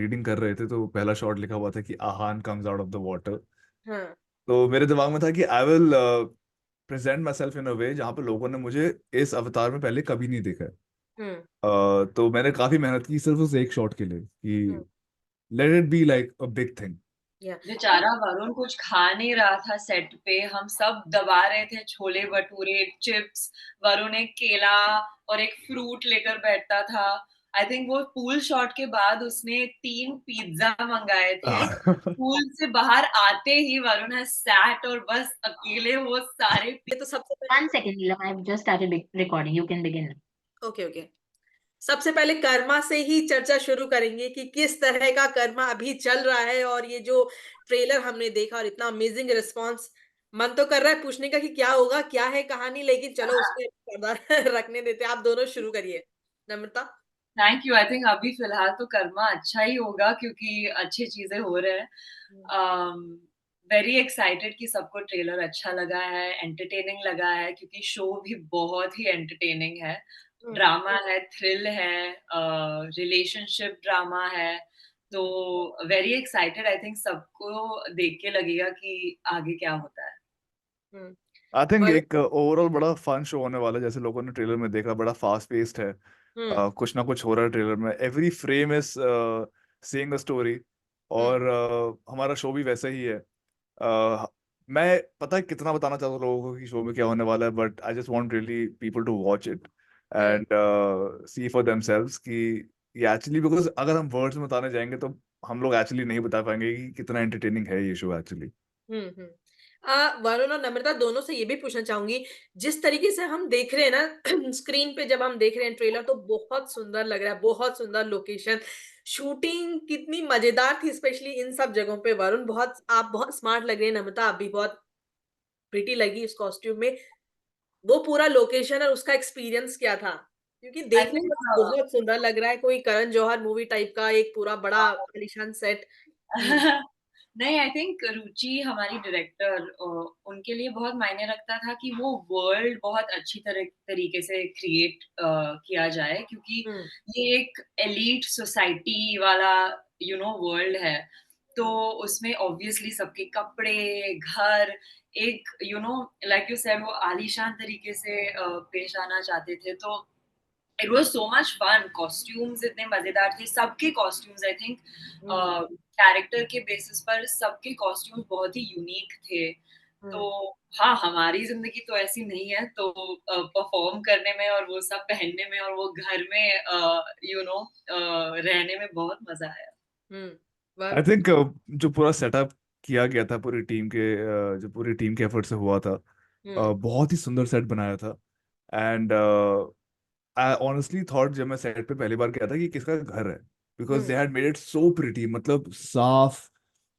Reading कर रहे थे तो पहला शॉट लिखा हुआ था कि Aahan comes out of the water. हाँ। तो मेरे दिमाग में था कि I will present myself in a way जहाँ पे लोगों ने मुझे इस अवतार में पहले कभी नहीं देखा है। हम्म। तो मैंने काफी मेहनत की सिर्फ उस एक शॉट के लिए हम्म। कि let it be like a big thing. या बेचारा वरुण कुछ खा नहीं रहा था सेट पे, हम सब दबा रहे थे छोले भटूरे, चिप्स। वरुण एक केला और एक फ्रूट लेकर बैठता था। आई थिंक वो पूल शॉट के बाद उसने 3 पिज्जा मंगाए थे। पूल से बाहर आते ही वरुण हैज सैट और बस अकेले वो सारे ये तो सबसे One पहले, second, Neelam. I've just started recording. You can begin. Okay okay, सबसे पहले कर्मा से ही चर्चा शुरू करेंगे कि किस तरह का कर्मा अभी चल रहा है। और ये जो ट्रेलर हमने देखा और इतना अमेजिंग रिस्पांस, मन तो कर रहा है पूछने का कि क्या होगा, क्या है कहानी, लेकिन चलो उस पे पर्दा रखने देते हैं। आप दोनों शुरू करिए, Namrata. Thank you. I think अभी फिलहाल तो कर्मा अच्छा ही होगा क्योंकि अच्छी चीजें हो रहे हैं। वेरी एक्साइटेड कि सबको ट्रेलर अच्छा लगा है, एंटरटेनिंग लगा है क्योंकि शो भी बहुत ही एंटरटेनिंग है। ड्रामा है, थ्रिल है, रिलेशनशिप ड्रामा है। तो वेरी एक्साइटेड। आई थिंक सबको देख के लगेगा कि आगे क्या होता है। हम्म। I think Varun. एक ओवरऑल बड़ा फन शो होने वाला है जैसे लोगों ने ट्रेलर में देखा बड़ा फास्ट पेस्ड है। हम्म। कुछ ना कुछ हो रहा है ट्रेलर में every frame is saying a story. Hmm. और हमारा शो भी वैसा ही है। मैं पता है कितना बताना चाहता हूँ लोगों को कि शो में क्या होने वाला है but I just want really people to watch it hmm. And see for themselves कि ये एक्चुअली बिकॉज अगर हम वर्ड्स में बताने जाएंगे तो हम लोग एक्चुअली नहीं बता पाएंगे कि कितना एंटरटेनिंग है ये शो एक्चुअली। हम्म। वरुण और नम्रता दोनों से ये भी पूछना चाहूंगी, जिस तरीके से हम देख रहे हैं ना स्क्रीन पे जब हम देख रहे हैं ट्रेलर, तो बहुत सुंदर लग रहा है, बहुत सुंदर लोकेशन, शूटिंग कितनी मजेदार थी, स्पेशली इन सब जगहों पे। वरुण, बहुत आप बहुत स्मार्ट लग रहे हैं, नम्रता आप भी बहुत प्रिटी लगी इस कॉस्ट्यूम में। वो पूरा लोकेशन और उसका एक्सपीरियंस क्या था? क्योंकि आई देखने थिंक में बहुत सुंदर लग रहा है, कोई करण जौहर मूवी टाइप का एक पूरा बड़ा आलीशान सेट। नहीं, आई थिंक रुचि हमारी डायरेक्टर, उनके लिए बहुत मायने रखता था कि वो वर्ल्ड बहुत अच्छी तरीके से क्रिएट किया जाए क्योंकि हम्म। ये एक एलीट सोसाइटी वाला वर्ल्ड है। तो उसमें ऑब्वियसली सबके कपड़े, घर एक लाइक यू सेड वो आलीशान तरीके से पेश आना चाहते थे। तो it was so much fun. Costumes इतने मजेदार थे, सबके costumes I think hmm. Character के बेसिस पर सबके कॉस्ट्यूम्स बहुत ही यूनिक थे। तो हम्म। हाँ, हमारी जिंदगी तो ऐसी नहीं है, तो परफॉर्म करने में और वो सब पहनने में और वो घर में रहने में बहुत मजा आया। हम्म। आई वरुण। थिंक जो पूरा सेटअप किया गया था पूरी टीम के जो पूरी टीम के एफर्ट से हुआ था हम्म। बहुत ही सुंदर सेट बनाया था। एंड आई ऑनेस्टली थॉट जब मैं सेट पे पहली बार गया था कि किसका घर है because hmm. They had made it so pretty मतलब साफ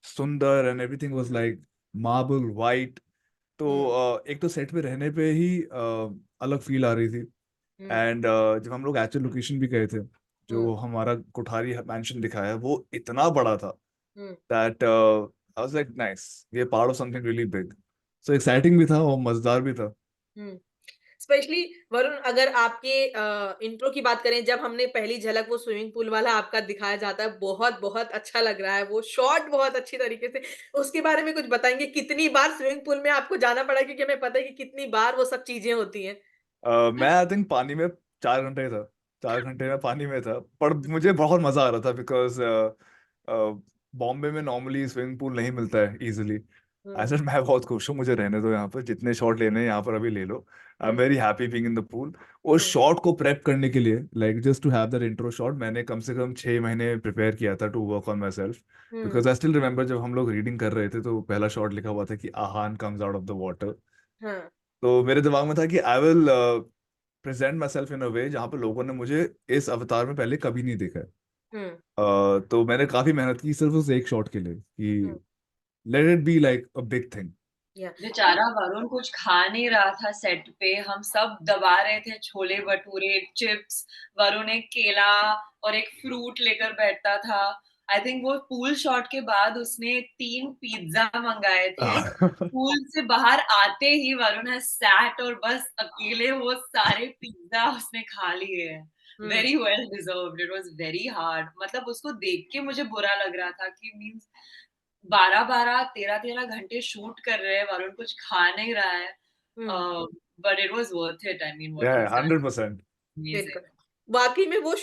सुंदर and everything was like marble white. तो हम्म। एक तो सेट पे रहने पे ही अलग फील आ रही थी। हम्म। एंड जब हम लोग एक्चुअल लोकेशन भी गए थे जो हम्म। हमारा कोठारी मैंशन दिखाया वो इतना बड़ा था हम्म। that I was like nice ये part of something really big so exciting भी था और मजेदार भी था। हम्म। स्पेशली वरुण, अगर आपके इंट्रो की बात करें, जब हमने पहली झलक वो स्विमिंग पूल वाला आपका दिखाया जाता है, बहुत बहुत अच्छा लग रहा है वो शॉट, बहुत अच्छी तरीके से। उसके बारे में कुछ बताएंगे, कितनी बार स्विमिंग पूल में आपको जाना पड़ा? क्योंकि हमें पता है कि कितनी बार वो सब चीजें होती हैं। मैं आई थिंक पानी में 4 घंटे था। 4 घंटे में पानी में था पर मुझे बहुत मजा आ रहा था बिकॉज बॉम्बे में नॉर्मली स्विमिंग पूल नहीं मिलता है इजीली। हम्म। ऐसा मैं बहुत खुश हूँ मुझे रहने दो यहाँ पर जितने शॉट लेने हैं यहाँ पर अभी ले लो। I am hmm. Very happy being in the pool. उस हम्म। शॉट को प्रेप करने के लिए like just to have that intro shot मैंने कम से कम 6 महीने प्रिपेयर किया था to work on myself. Hmm. Because I still remember जब हम लोग रीडिंग कर रहे थे तो पहला शॉट लिखा हुआ था कि Aahan comes out of the water. हाँ। तो मेरे दिमाग में था कि I will present myself in a way जहाँ पे लोगों ने मुझे इस अवतार में पहले कभी नहीं देखा है। हम्म। तो मैंने काफी मेहनत की सिर्फ उस एक शॉट के लिए हम्म। कि let it be like a big thing. या बेचारा वरुण कुछ खा नहीं रहा था सेट पे, हम सब दबा रहे थे छोले भटूरे, चिप्स। वरुण एक केला और एक फ्रूट लेकर बैठता था। आई थिंक वो पूल शॉट के बाद उसने 3 पिज्जा मंगाए थे। पूल से बाहर आते ही वरुण हैज सैट और बस अकेले वो सारे पिज्जा उसने खा लिए हैं। Very well deserved, it was very hard. मतलब उसको देख के मुझे बुरा लग रहा था कि मींस 12-12 13-13 घंटे शूट कर रहे हैं, वरुण कुछ खा नहीं रहा है, but it was worth it. I mean what he Yeah, is done 100%. Amazing. बिल्कुल। वाक़ई में वो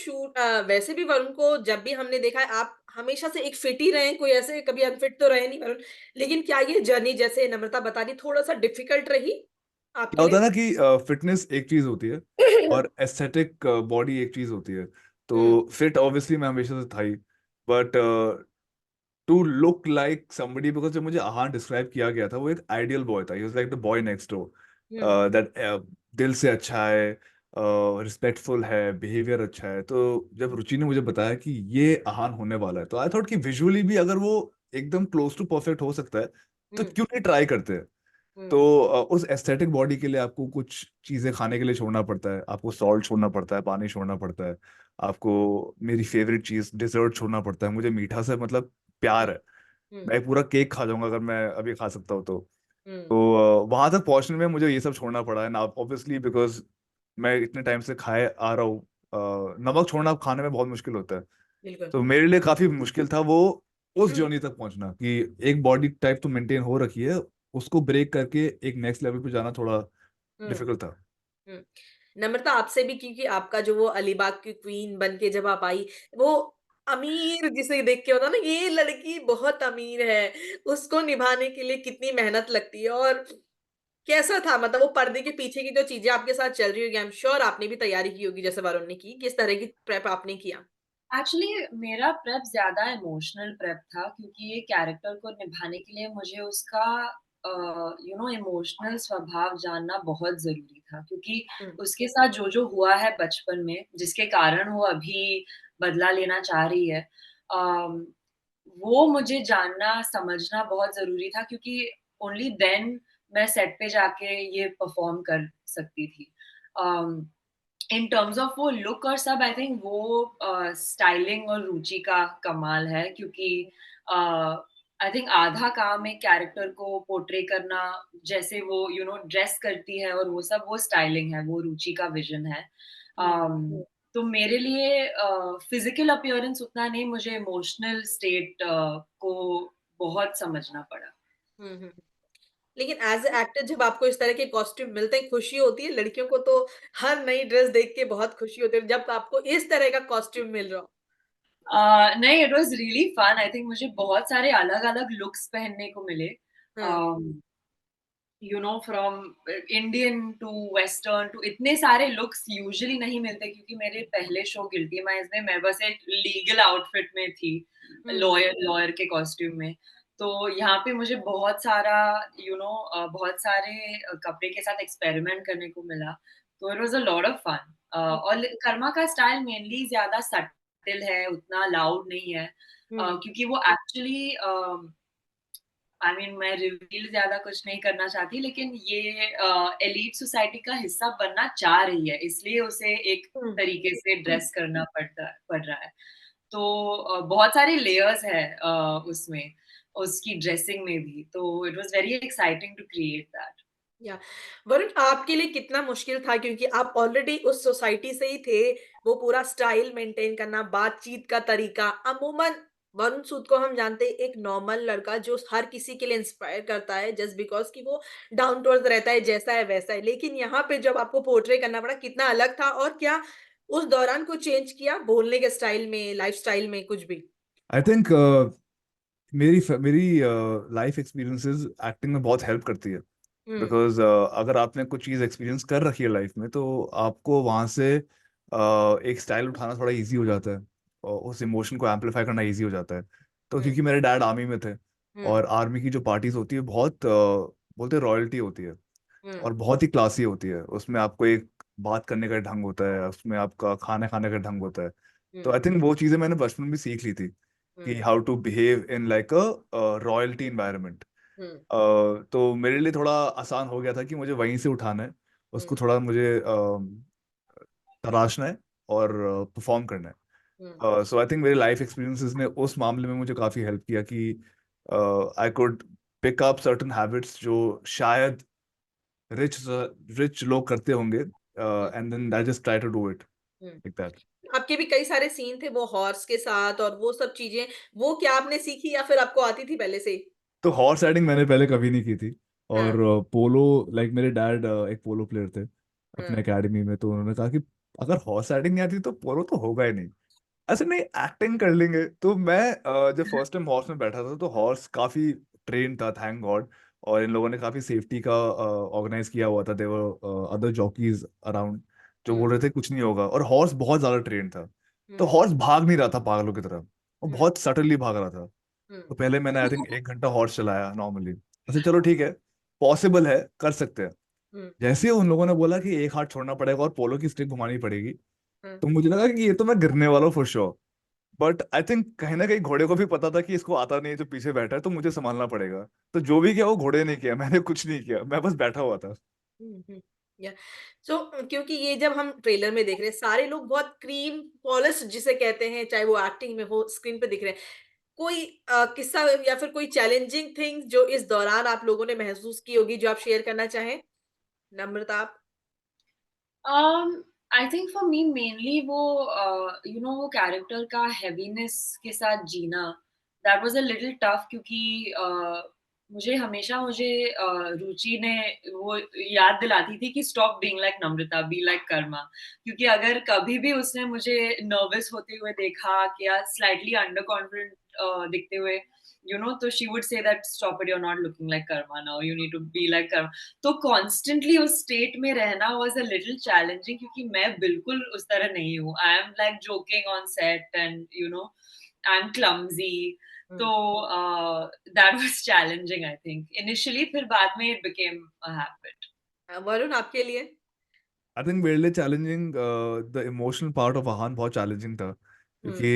वैसे भी वरुण को जब भी हमने देखा है आप हमेशा से एक फिट ही रहे हैं, कोई ऐसे कभी अनफिट तो रहे नहीं वरुण। लेकिन क्या ये जर्नी जैसे नम्रता बता रही थोड़ा-सा डिफ़िकल्ट रही क्या आपके होता है लिए? ना कि फिटनेस एक चीज होती है और एस्थेटिक बॉडी एक चीज होती है। तो हुँ, फिट ऑब्वियसली मैं हमेशा से था ही, but to look like somebody, because जब मुझे आहान डिस्क्राइब किया गया था वो एक आइडियल बॉय था, he was like the boy next hmm, door, that दिल से अच्छा है, रिस्पेक्टफुल है, बिहेवियर अच्छा है। तो जब रुचि ने मुझे बताया कि ये आहान होने वाला है, तो आई थॉट कि विजुअली भी अगर वो एकदम क्लोज टू परफेक्ट हो सकता है तो हुँ, क्यों नहीं ट्राई करते हैं। तो हुँ, उस एस्थेटिक बॉडी के लिए आपको कुछ चीजें खाने के लिए छोड़ना पड़ता है, आपको सॉल्ट छोड़ना पड़ता है, पानी छोड़ना पड़ता है, आपको मेरी फेवरेट चीज डिजर्ट छोड़ना पड़ता है। मुझे मीठा से मतलब हुँ, प्यार है, हुँ, मैं पूरा केक खा जाऊंगा अगर मैं अभी खा सकता हूँ तो। हुँ, तो वहां तक पहुंचने में मुझे ये सब छोड़ना पड़ा है ना, ऑब्वियसली बिकॉज मैं इतने टाइम से खाए आ रहा हूँ। नमक छोड़ना खाने में बहुत मुश्किल होता है, बिल्कुल। तो मेरे लिए काफी मुश्किल था वो उस हुँ, जर्नी तक पहुंचना कि एक बॉडी टाइप तो मेंटेन हो रखी है, उसको ब्रेक करके एक नेक्स्ट लेवल पे जाना थोड़ा हुँ, डिफिकल्ट था। हुँ। नम्रता आपसे भी क्योंकि आपका जो वो अलीबाग की क्वीन बन के जब आप आई, वो अमीर जिसे देख के होता है ना, ये लड़की बहुत अमीर है, उसको निभाने के लिए कितनी मेहनत लगती है और कैसा था मतलब वो पर्दे के पीछे की जो चीज़ें आपके साथ चल रही होगी, आई एम श्योर आपने भी तैयारी की होगी जैसे वरुण ने की, किस तरह की प्रेप आपने किया? एक्चुअली मेरा प्रेप ज़्यादा इमोशनल प्रेप था, क्योंकि ये कैरेक्टर को निभाने के लिए मुझे उसका इमोशनल स्वभाव जानना बहुत ज़रूरी था, क्योंकि हुँ, उसके साथ जो-जो हुआ है बचपन में, जिसके कारण वो अभी बदला लेना चाह रही है, अम, वो मुझे जानना, समझना बहुत ज़रूरी था, क्योंकि ओनली देन मैं सेट पे जाके ये परफ़ॉर्म कर सकती थी। अम इन टर्म्स ऑफ वो लुक और सब, आई थिंक वो स्टाइलिंग और रुचि का कमाल है, क्योंकि आई थिंक आधा काम एक कैरेक्टर को पोर्ट्रे करना, जैसे वो ड्रेस करती है और वो सब, वो स्टाइलिंग है, वो रुचि का विजन है। हुँ, तो मेरे लिए फिजिकल अपीयरेंस उतना नहीं, मुझे इमोशनल स्टेट को बहुत समझना पड़ा। हुँ, हुँ। लेकिन एज़ अ एक्टर जब आपको इस तरह के कॉस्ट्यूम मिलते हैं, खुशी होती है? लड़कियों को तो हर नई ड्रेस देख के बहुत खुशी होती है, जब आपको इस तरह का कॉस्ट्यूम मिल रहा हो। नहीं, it was really fun. I think मुझे बहुत सारे अलग-अलग लुक्स पहनने को मिले। हाँ, um, from Indian to western to इतने सारे लुक्स यूजुअली नहीं मिलते, क्योंकि मेरे पहले शो गिल्टी माइंड्स में मैं बस एक लीगल आउटफिट में थी, हुँ, लॉयर लॉयर के कॉस्ट्यूम में। तो यहाँ पे मुझे बहुत सारा बहुत सारे कपड़े के साथ एक्सपेरिमेंट करने को मिला। तो it was a lot of fun. Hmm, और कर्मा का स्टाइल मेनली ज़्यादा सटिल है, उतना लाउड नहीं है। हुँ, क्योंकि वो एक्चुअली मैं रिवील ज़्यादा कुछ नहीं करना चाहती, लेकिन ये एलीट सोसाइटी का हिस्सा बनना चाह रही है, इसलिए उसे एक हुँ, तरीके से ड्रेस करना पड़ रहा है। तो बहुत सारे लेयर्स हैं उसमें, उसकी ड्रेसिंग में भी, तो it was very exciting to create that. या वरुण आपके लिए कितना मुश्किल था क्योंकि आप ऑलरेडी उस सोसाइटी से ही थे, वो पूरा स्टाइल मेंटेन करना, बातचीत का तरीका, अमूमन वरुण सूद को हम जानते हैं एक नॉर्मल लड़का जो हर किसी के लिए इंस्पायर करता है जस्ट बिकॉज़ कि वो डाउन टू अर्थ रहता है, जैसा है वैसा है। लेकिन यहाँ पे जब आपको पोर्ट्रे करना पड़ा कितना अलग था और क्या उस दौरान कुछ चेंज किया बोलने के स्टाइल में, लाइफ़स्टाइल में कुछ भी? आई थिंक मेरी लाइफ एक्सपीरियंसेस एक्टिंग में बहुत हेल्प करती है, हुँ, बिकॉज अगर आपने कुछ चीज़ एक्सपीरियंस कर रखी है लाइफ में तो आपको वहाँ से एक स्टाइल उठाना थोड़ा इजी हो जाता है और उस इमोशन को एम्पलीफाई करना इजी हो जाता है। तो हुँ, क्योंकि मेरे डैड आर्मी में थे हुँ, और आर्मी की जो पार्टीज होती है बहुत बोलते रॉयल्टी होती है हुँ, और बहुत ही क्लासी होती है, उसमें आपको एक बात करने का ढंग होता है, उसमें आपका खाना खाने का ढंग होता है। हुँ, तो आई थिंक वो चीज़ें मैंने बचपन में सीख ली थी हुँ, कि how to behave in like a royalty environment. Hmm, तो मेरे लिए थोड़ा आसान हो गया था कि मुझे वहीं से उठाना है, हुँ, उसको थोड़ा मुझे तराशना है और परफॉर्म करना हुँ, है। सो आई थिंक मेरे लाइफ एक्सपीरियंसेस ने उस मामले में मुझे काफ़ी हेल्प किया कि I could pick up certain habits जो शायद रिच रिच लोग करते होंगे, hmm, and then I just try to do it. Like that. आपके भी कई सारे सीन थे वो हॉर्स के साथ और वो सब चीज़ें, वो क्या आपने सीखी या फिर आपको आती थी पहले से ही? तो हॉर्स राइडिंग मैंने पहले कभी नहीं की थी। और हाँ, पोलो, लाइक मेरे डैड एक पोलो प्लेयर थे हाँ, अपने एकेडमी में, तो उन्होंने कहा कि अगर हॉर्स राइडिंग नहीं आती तो पोलो तो होगा ही नहीं। ऐसे नहीं, एक्टिंग कर लेंगे। तो मैं जब फर्स्ट टाइम हॉर्स में बैठा था तो हॉर्स काफी ट्रेन था, थैंक गॉड। और इन लोगों ने काफी सेफ्टी का ऑर्गेनाइज किया हुआ था। देवर अदर जॉकीज अराउंड जो हुँ, बोल रहे थे कुछ नहीं होगा, और हॉर्स बहुत ज्यादा ट्रेन था। तो हुँ, हॉर्स भाग नहीं रहा था पागलों की तरह, वो हुँ, बहुत सटनली भाग रहा था। हुँ, तो पहले मैंने आई थिंक 1 घंटा हॉर्स चलाया नॉर्मली, ऐसे चलो ठीक है, पॉसिबल है, कर सकते हैं। हुँ, जैसे ही उन लोगों ने बोला कि एक हाथ छोड़ना पड़ेगा और पोलो की स्टिक घुमानी पड़ेगी, हुँ, तो मुझे लगा कि ये तो मैं गिरने वाला हूँ for sure. But I think कहीं ना कहीं घोड़े को भी पता था कि इसको आता नहीं है जो पीछे बैठा है, तो मुझे संभालना पड़ेगा। तो जो भी किया वो घोड़े ने किया, मैंने कुछ नहीं किया, मैं बस बैठा हुआ था। हुँ, हुँ, या सो क्योंकि ये जब हम ट्रेलर में देख रहे हैं, सारे लोग बहुत क्रीम पॉलिश जिसे कहते हैं, चाहे वो एक्टिंग में हो, स्क्रीन पे दिख रहे हैं। कोई किस्सा या फिर कोई चैलेंजिंग थिंग जो इस दौरान आप लोगों ने महसूस की होगी, जो आप शेयर करना चाहें? नम्रता आप? I think for me mainly वो वो कैरेक्टर का हेवीनेस के साथ जीना, that was a little tough, क्योंकि मुझे रुचि ने वो याद दिलाती थी कि stop being like Namrata, be like Karma. क्योंकि अगर कभी भी उसने मुझे नर्वस होते हुए देखा या स्लाइटली अंडर कॉन्फिडेंट दिखते हुए, तो she would say that stop it, you are not looking like Karma now, you need to be like Karma. तो कॉन्स्टेंटली उस स्टेट में रहना वाज़ अ लिटिल चैलेंजिंग, क्योंकि मैं बिल्कुल उस तरह नहीं हूँ। I am like joking on set and I am clumsy. तो hmm, that was challenging I think initially, फिर बाद में it became a habit. Varun आपके लिए? आई थिंक मेरे लिए challenging, the emotional part of Aahan बहुत चैलेंजिंग था, हुँ, क्योंकि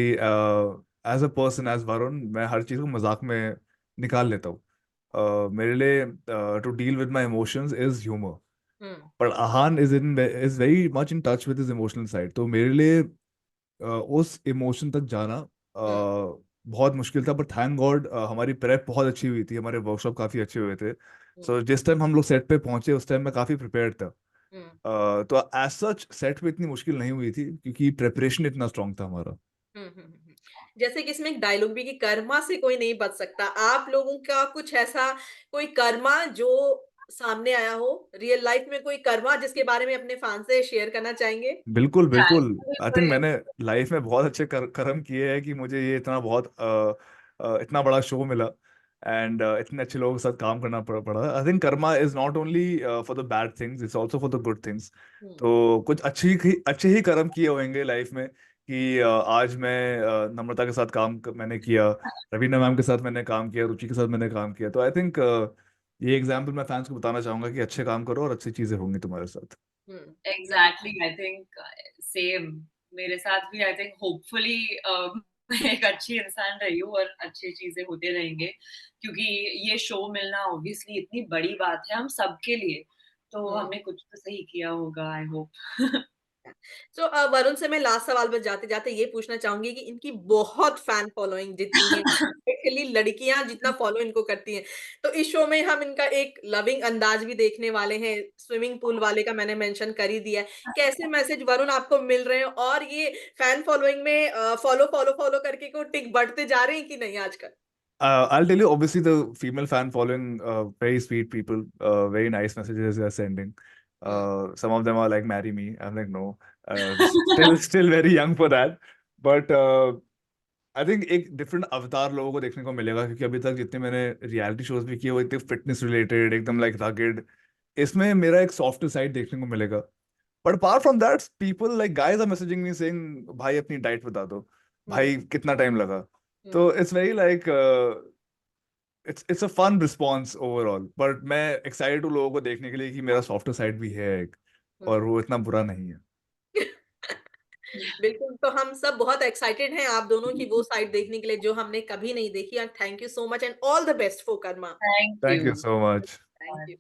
as a person, as Varun, मैं हर चीज़ को मजाक में निकाल लेता हूँ। मेरे लिए to deal with my emotions is humour. Hmm, पर Aahan is very much in touch with his emotional side, तो मेरे लिए उस इमोशन तक जाना हुँ, बहुत मुश्किल था। पर थैंक गॉड हमारी प्रेप बहुत अच्छी हुई थी, हमारे वर्कशॉप काफ़ी अच्छे हुए थे। हुँ, सो जिस टाइम हम लोग सेट पे पहुंचे उस टाइम मैं काफ़ी प्रिपेयर्ड था। हुँ। तो एज सच सेट पे इतनी मुश्किल नहीं हुई थी, क्योंकि प्रेपरेशन इतना स्ट्रांग था हमारा। हुँ, हुँ, हुँ, हुँ। जैसे कि इसमें एक डायलॉग भी कि कर्मा से कोई नहीं बच सकता। आप लोगों का कुछ ऐसा कोई कर्मा जो सामने आया हो, रियल लाइफ में कोई कर्मा जिसके बारे में अपने फैन से शेयर करना चाहेंगे? बिल्कुल बिल्कुल। आई थिंक थैंकफुली मैंने लाइफ में बहुत अच्छे कर्म किए हैं कि मुझे ये इतना बहुत इतना बड़ा शो मिला, एंड इतने अच्छे लोगों के साथ काम करना पड़ा। I think Karma is not only for the bad things, it's also for the good things. Hmm, तो कुछ अच्छे ही कर्म किए होंगे लाइफ में कि आज मैं नम्रता के साथ मैंने किया, रवीना मैम के साथ मैंने काम किया, रुचि के साथ मैंने काम किया। तो आई थिंक ये एग्जाम्पल मैं फैंस को बताना चाहूंगा कि अच्छे काम करो और अच्छी चीजें होंगी तुम्हारे साथ। हुँ। या एग्ज़ैक्टली, आई थिंक सेम मेरे साथ भी। आई थिंक होपफुली मैं एक अच्छी इंसान रही हूँ और अच्छी चीज़ें होते रहेंगे, क्योंकि ये शो मिलना ऑब्वियसली इतनी बड़ी बात है हम सबके लिए, तो हुँ। हमने कुछ तो सही किया होगा, आई होप। सो वरुण से मैं लास्ट सवाल बस जाते-जाते ये पूछना चाहूँगी कि इनकी बहुत फैन फॉलोइंग जितनी है, स्पेशली लड़कियाँ जितना फॉलो इनको करती हैं। तो इस शो में हम इनका एक लविंग अंदाज़ भी देखने वाले हैं, स्विमिंग पूल वाले का मैंने मेंशन कर ही दिया है। कैसे मैसेज वरुण आपको मिल रहे हैं और ये फैन फॉलोइंग में फॉलो करके को टिक बढ़ते जा रहे हैं कि नहीं आजकल? I'll tell you, obviously, the female fan following, very sweet people, very nice messages they're sending. Hmm, Some of them are like, marry me. I'm like, no, still very young for that. But I think एक different अवतार लोगों को देखने को मिलेगा, क्योंकि अभी तक जितने मैंने रियलिटी शोज भी किए वो इतने फिटनेस रिलेटेड, एकदम लाइक रगेड। इसमें मेरा एक सॉफ्ट साइड देखने को मिलेगा। But apart from that, people like guys are messaging me saying, भाई अपनी डाइट बता दो, हुँ, भाई कितना टाइम लगा। हुँ, तो it's very like, it's a fun response overall. But मैं एक्साइटेड हूँ लोगों को देखने के लिए कि मेरा सॉफ्ट साइड भी है एक, हुँ। और वो इतना बुरा नहीं है। बिल्कुल, तो हम सब बहुत एक्साइटेड हैं आप दोनों की वो साइड देखने के लिए जो हमने कभी नहीं देखी and thank you so much and all the best for Karma. Thank thank you you so much. Thank you.